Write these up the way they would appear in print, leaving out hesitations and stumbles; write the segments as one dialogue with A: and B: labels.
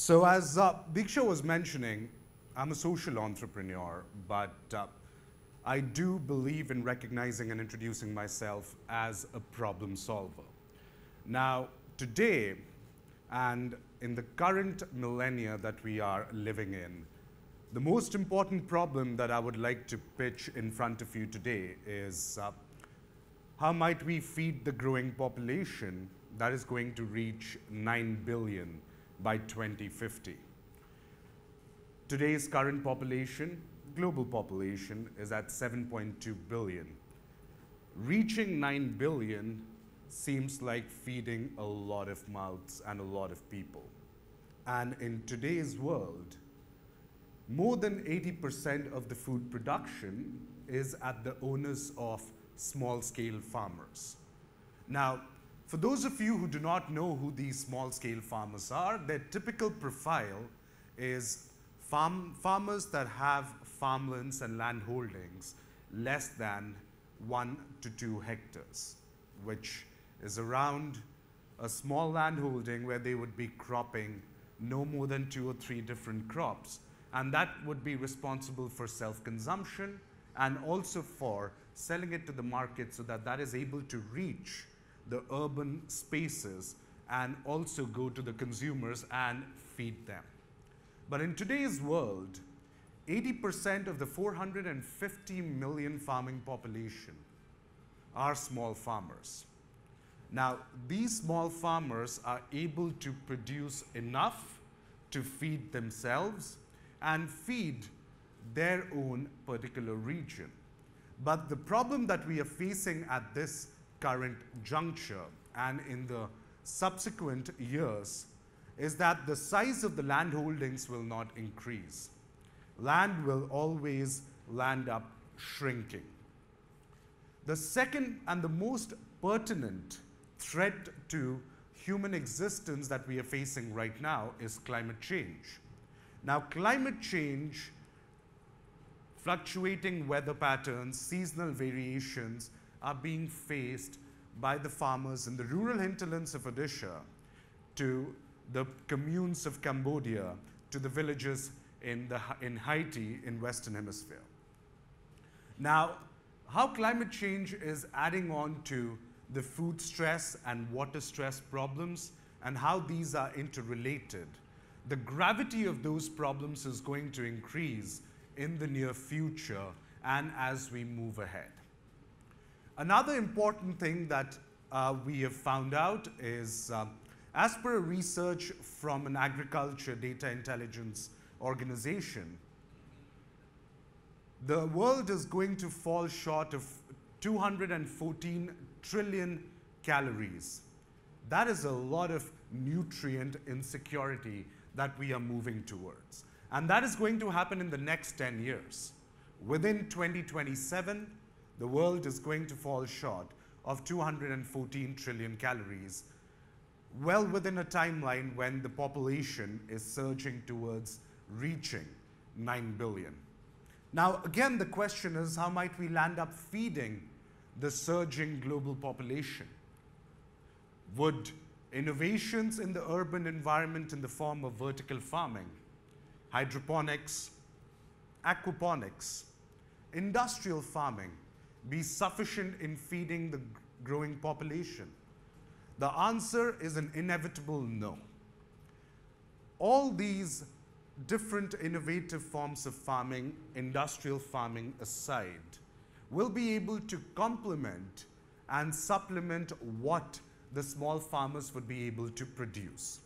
A: So as Diksha was mentioning, I'm a social entrepreneur, but I do believe in recognizing and introducing myself as a problem solver. Now, today, and in the current millennia that we are living in, the most important problem that I would like to pitch in front of you today is how might we feed the growing population that is going to reach 9 billion by 2050. Today's current population, global population, is at 7.2 billion. Reaching 9 billion seems like feeding a lot of mouths and a lot of people. And in today's world, more than 80% of the food production is at the onus of small-scale farmers. Now, for those of you who do not know who these small-scale farmers are, their typical profile is farmers that have farmlands and land holdings less than 1 to 2 hectares, which is around a small land holding where they would be cropping no more than 2 or 3 different crops. And that would be responsible for self-consumption and also for selling it to the market so that that is able to reach the urban spaces and also go to the consumers and feed them. But in today's world, 80% of the 450 million farming population are small farmers. Now, these small farmers are able to produce enough to feed themselves and feed their own particular region. But the problem that we are facing at this current juncture and in the subsequent years is that the size of the land holdings will not increase. Land will always land up shrinking. The second and the most pertinent threat to human existence that we are facing right now is climate change. Now, climate change, fluctuating weather patterns, seasonal variations are being faced by the farmers in the rural hinterlands of Odisha, to the communes of Cambodia, to the villages in Haiti in Western Hemisphere. Now, how climate change is adding on to the food stress and water stress problems and how these are interrelated, the gravity of those problems is going to increase in the near future and as we move ahead. Another important thing that we have found out is, as per research from an agriculture data intelligence organization, the world is going to fall short of 214 trillion calories. That is a lot of nutrient insecurity that we are moving towards. And that is going to happen in the next 10 years. Within 2027, the world is going to fall short of 214 trillion calories, well within a timeline when the population is surging towards reaching 9 billion. Now, again, the question is, how might we land up feeding the surging global population? Would innovations in the urban environment in the form of vertical farming, hydroponics, aquaponics, industrial farming be sufficient in feeding the growing population? The answer is an inevitable no. All these different innovative forms of farming, industrial farming aside, will be able to complement and supplement what the small farmers would be able to produce.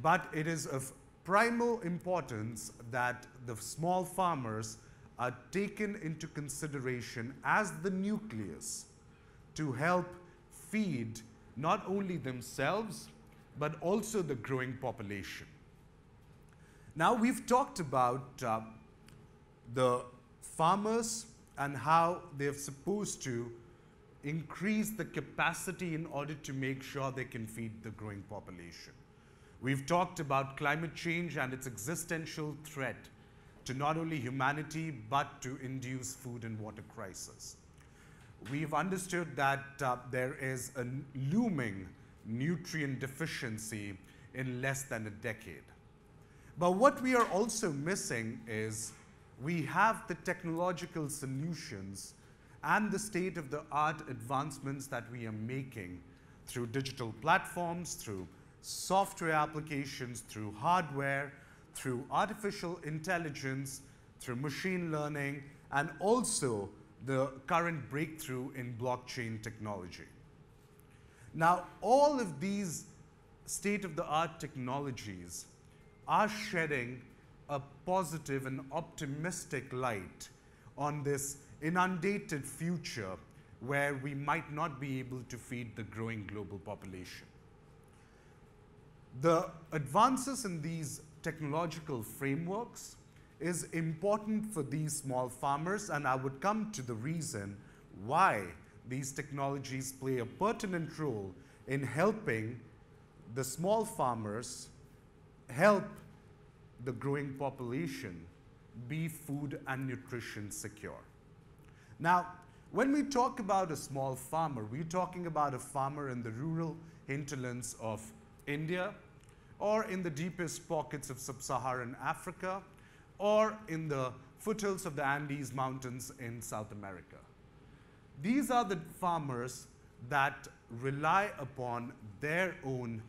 A: But it is of primal importance that the small farmers are taken into consideration as the nucleus to help feed not only themselves, but also the growing population. Now, we've talked about the farmers and how they're supposed to increase the capacity in order to make sure they can feed the growing population. We've talked about climate change and its existential threat to not only humanity, but to induce food and water crisis. We've understood that there is a looming nutrient deficiency in less than a decade. But what we are also missing is we have the technological solutions and the state-of-the-art advancements that we are making through digital platforms, through software applications, through hardware, through artificial intelligence, through machine learning, and also the current breakthrough in blockchain technology. Now, all of these state-of-the-art technologies are shedding a positive and optimistic light on this inundated future where we might not be able to feed the growing global population. The advances in these technological frameworks is important for these small farmers, and I would come to the reason why these technologies play a pertinent role in helping the small farmers help the growing population be food and nutrition secure. Now, when we talk about a small farmer, we're talking about a farmer in the rural hinterlands of India, or in the deepest pockets of sub-Saharan Africa, or in the foothills of the Andes Mountains in South America. These are the farmers that rely upon their own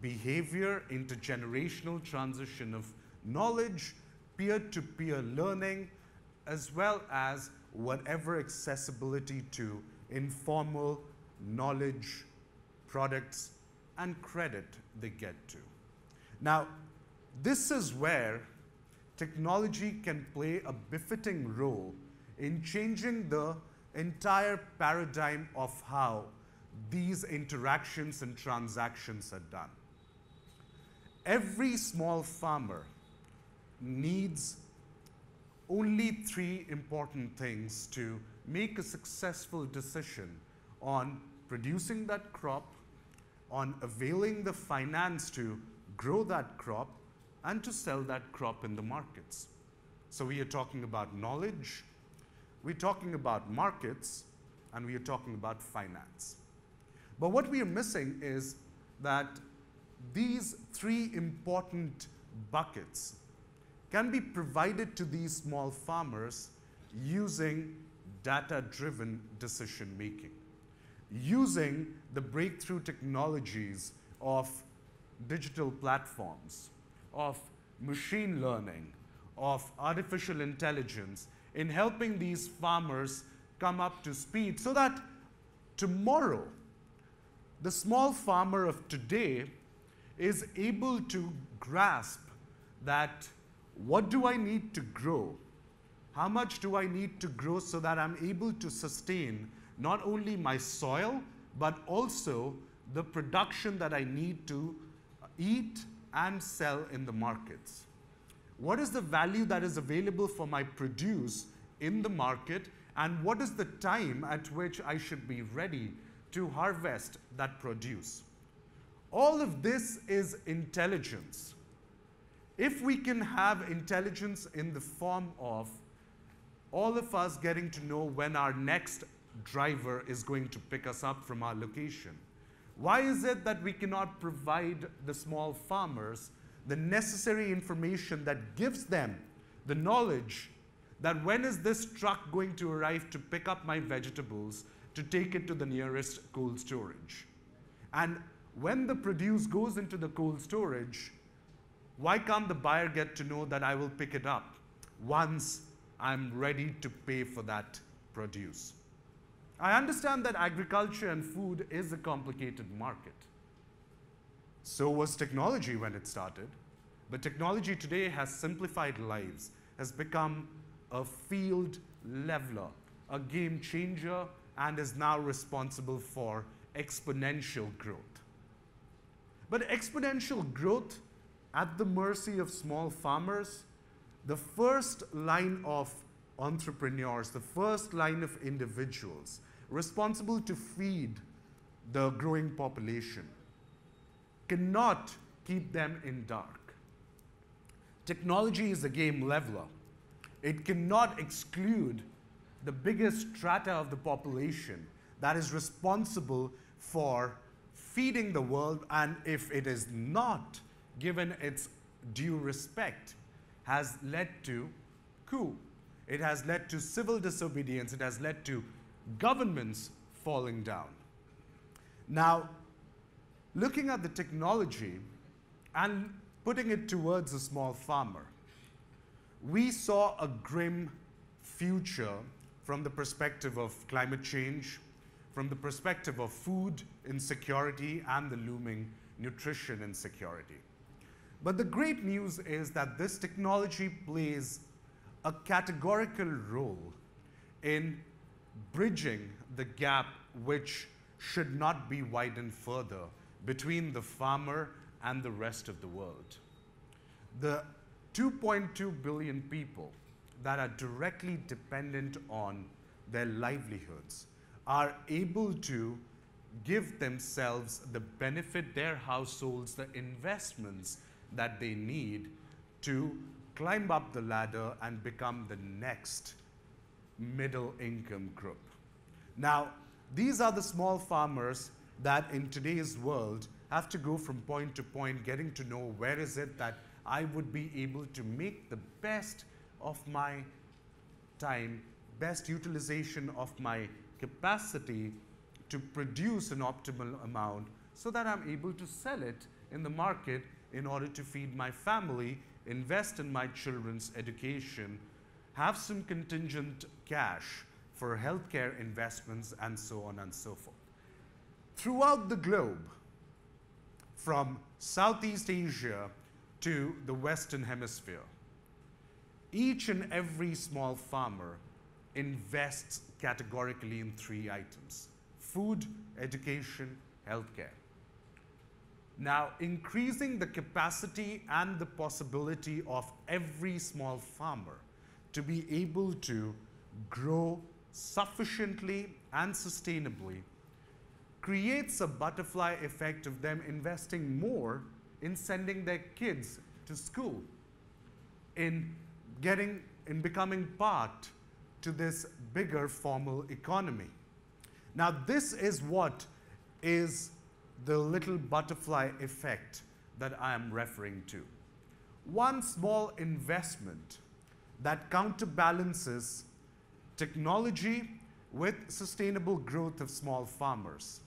A: behavior, intergenerational transition of knowledge, peer-to-peer learning, as well as whatever accessibility to informal knowledge, products, and credit they get to. Now, this is where technology can play a befitting role in changing the entire paradigm of how these interactions and transactions are done. Every small farmer needs only 3 important things to make a successful decision on producing that crop, on availing the finance to grow that crop, and to sell that crop in the markets. So we are talking about knowledge, we're talking about markets, and we are talking about finance. But what we are missing is that these 3 important buckets can be provided to these small farmers using data-driven decision making, using the breakthrough technologies of digital platforms, of machine learning, of artificial intelligence, in helping these farmers come up to speed so that tomorrow the small farmer of today is able to grasp that what do I need to grow? How much do I need to grow so that I'm able to sustain not only my soil, but also the production that I need to eat and sell in the markets? What is the value that is available for my produce in the market, and what is the time at which I should be ready to harvest that produce? All of this is intelligence. If we can have intelligence in the form of all of us getting to know when our next driver is going to pick us up from our location, why is it that we cannot provide the small farmers the necessary information that gives them the knowledge that when is this truck going to arrive to pick up my vegetables to take it to the nearest cold storage? And when the produce goes into the cold storage, why can't the buyer get to know that I will pick it up once I'm ready to pay for that produce? I understand that agriculture and food is a complicated market. So was technology when it started. But technology today has simplified lives, has become a field leveler, a game changer, and is now responsible for exponential growth. But exponential growth at the mercy of small farmers, the first line of entrepreneurs, the first line of individuals responsible to feed the growing population, cannot keep them in dark. Technology is a game leveler. It cannot exclude the biggest strata of the population that is responsible for feeding the world, and if it is not given its due respect has led to coup. It has led to civil disobedience. It has led to governments falling down. Now, looking at the technology and putting it towards a small farmer, we saw a grim future from the perspective of climate change, from the perspective of food insecurity and the looming nutrition insecurity. But the great news is that this technology plays a categorical role in bridging the gap which should not be widened further between the farmer and the rest of the world. The 2.2 billion people that are directly dependent on their livelihoods are able to give themselves the benefit, their households, the investments that they need to climb up the ladder and become the next middle income group. Now, these are the small farmers that in today's world have to go from point to point, getting to know where is it that I would be able to make the best of my time, best utilization of my capacity to produce an optimal amount so that I'm able to sell it in the market in order to feed my family, invest in my children's education, have some contingent cash for healthcare investments, and so on and so forth. Throughout the globe, from Southeast Asia to the Western Hemisphere, each and every small farmer invests categorically in 3 items: food, education, healthcare. Now, increasing the capacity and the possibility of every small farmer to be able to grow sufficiently and sustainably creates a butterfly effect of them investing more in sending their kids to school, in becoming part to this bigger formal economy. Now, this is what is the little butterfly effect that I am referring to. One small investment that counterbalances technology with sustainable growth of small farmers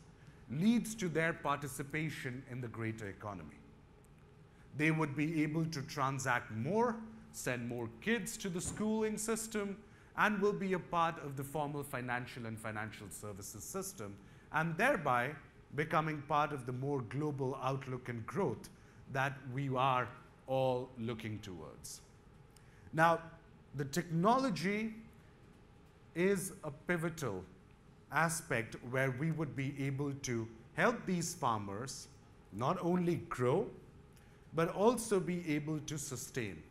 A: leads to their participation in the greater economy. They would be able to transact more, send more kids to the schooling system, and will be a part of the formal financial and financial services system, and thereby becoming part of the more global outlook and growth that we are all looking towards. Now, the technology is a pivotal aspect where we would be able to help these farmers not only grow, but also be able to sustain.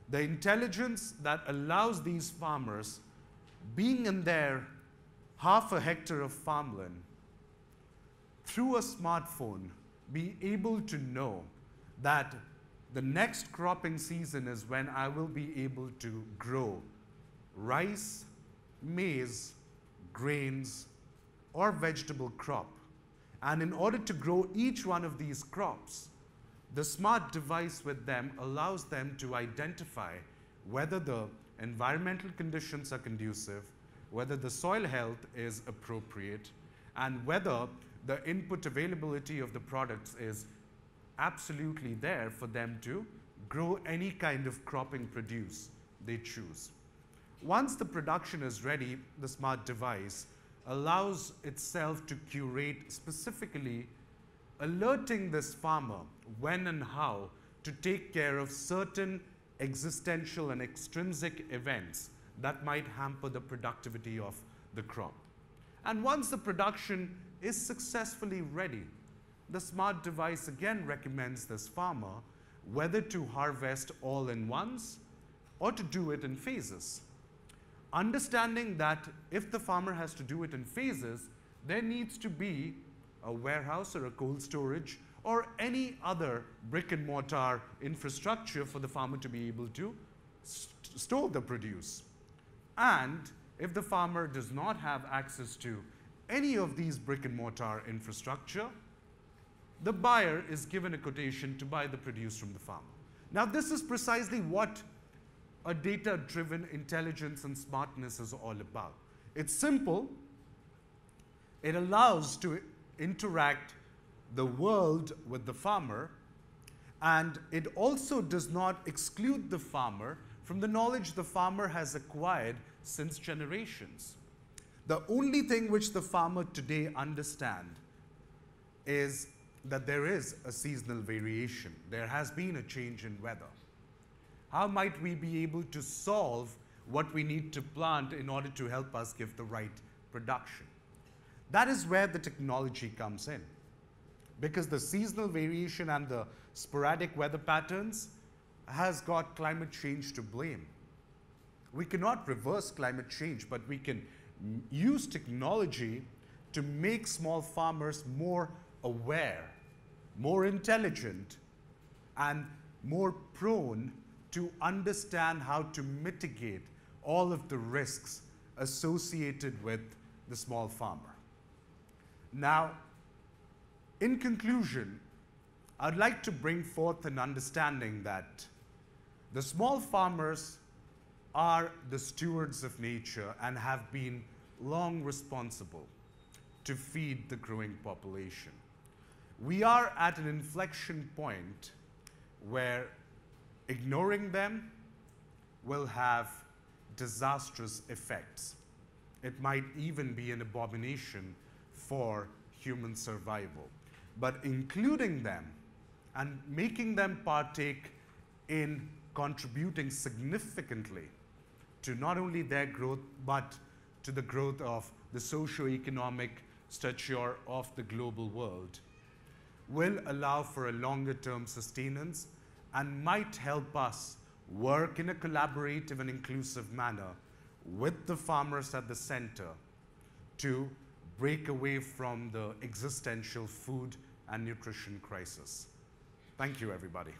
A: The intelligence that allows these farmers, being in their half a hectare of farmland, through a smartphone, be able to know that the next cropping season is when I will be able to grow rice, maize, grains, or vegetable crop. And in order to grow each one of these crops, the smart device with them allows them to identify whether the environmental conditions are conducive, whether the soil health is appropriate, and whether the input availability of the products is absolutely there for them to grow any kind of cropping produce they choose. Once the production is ready, the smart device allows itself to curate specifically, alerting this farmer when and how to take care of certain existential and extrinsic events that might hamper the productivity of the crop. And once the production is successfully ready, the smart device again recommends this farmer whether to harvest all in once or to do it in phases. Understanding that if the farmer has to do it in phases, there needs to be a warehouse or a cold storage or any other brick and mortar infrastructure for the farmer to be able to store the produce. And if the farmer does not have access to any of these brick and mortar infrastructure, the buyer is given a quotation to buy the produce from the farmer. Now, this is precisely what a data-driven intelligence and smartness is all about. It's simple. It allows to interact the world with the farmer, and it also does not exclude the farmer from the knowledge the farmer has acquired since generations. The only thing which the farmer today understands is that there is a seasonal variation. There has been a change in weather. How might we be able to solve what we need to plant in order to help us give the right production? That is where the technology comes in. Because the seasonal variation and the sporadic weather patterns has got climate change to blame. We cannot reverse climate change, but we can use technology to make small farmers more aware, more intelligent, and more prone to understand how to mitigate all of the risks associated with the small farmer. Now, in conclusion, I'd like to bring forth an understanding that the small farmers are the stewards of nature and have been long responsible to feed the growing population. We are at an inflection point where ignoring them will have disastrous effects. It might even be an abomination for human survival. But including them and making them partake in contributing significantly to not only their growth, but to the growth of the socio-economic stature of the global world, will allow for a longer-term sustenance and might help us work in a collaborative and inclusive manner with the farmers at the center to break away from the existential food and nutrition crisis. Thank you, everybody.